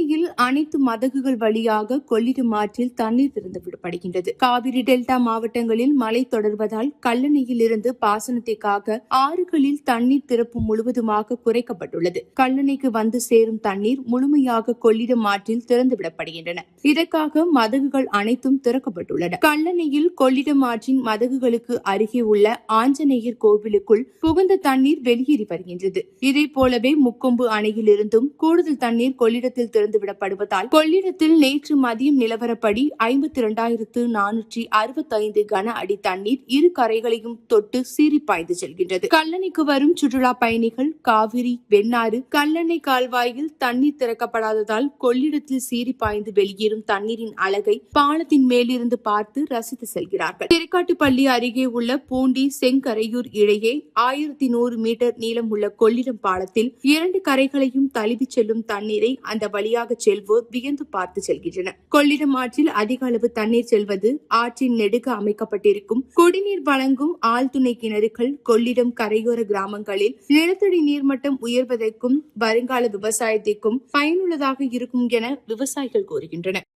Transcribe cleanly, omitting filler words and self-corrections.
கல்லணையில் அனைத்து மதகுகள் வழியாக கொள்ளிடம் ஆற்றில் தண்ணீர் திறந்துவிடப்படுகின்றது. காவிரி டெல்டா மாவட்டங்களில் மழை தொடர்வதால் கல்லணையில் இருந்து பாசனத்திற்காக ஆறுகளில் தண்ணீர் திறப்பு முழுவதுமாக குறைக்கப்பட்டுள்ளது. கல்லணைக்கு வந்து சேரும் தண்ணீர் முழுமையாக கொள்ளிடம் ஆற்றில் திறந்துவிடப்படுகின்றன. இதற்காக மதகுகள் அனைத்தும் திறக்கப்பட்டுள்ளன. கல்லணையில் கொள்ளிடம் ஆற்றின் மதகுகளுக்கு அருகே உள்ள ஆஞ்சநேயர் கோவிலுக்குள் புகுந்த தண்ணீர் வெளியேறி வருகின்றது. இதேபோலவே முக்கொம்பு அணையிலிருந்தும் கூடுதல் தண்ணீர் கொள்ளிடத்தில் திறந்துவிடப்படுவதால் கொள்ளிடத்தில் நேற்று மதியம் நிலவரப்படி 52,465 கன அடி தண்ணீர் இரு கரைகளையும் தொட்டு சீறி பாய்ந்து செல்கின்றது. கல்லணைக்கு வரும் சுற்றுலா பயணிகள் காவிரி, வெண்ணாறு, கல்லணை கால்வாயில் தண்ணீர் திறக்கப்படாததால் கொள்ளிடத்தில் சீறி பாய்ந்து வெளியேறும் தண்ணீரின் அழகை பாலத்தின் மேலிருந்து பார்த்து ரசித்து செல்கிறார்கள். திருக்காட்டுப்பள்ளி அருகே உள்ள பூண்டி செங்கரையூர் இடையே 1100 மீட்டர் நீளம் உள்ள கொள்ளிடம் பாலத்தில் 2 கரைகளையும் தழுவி செல்லும் தண்ணீரை அந்த வழியாக செல்வோர் வியந்து பார்த்து செல்கின்றனர். கொள்ளிடம் ஆற்றில் அதிக அளவு தண்ணீர் செல்வது ஆற்றின் நெடுக அமைக்கப்பட்டிருக்கும் குடிநீர் வழங்கும் ஆழ்துணை கிணறுகள் கொள்ளிடம் கரையோர கிராமங்களில் நிலத்தடி நீர்மட்டம் உயர்வதற்கும் வருங்கால விவசாயத்திற்கும் பயனுள்ளதாக இருக்கும் என விவசாயிகள் கூறுகின்றனர்.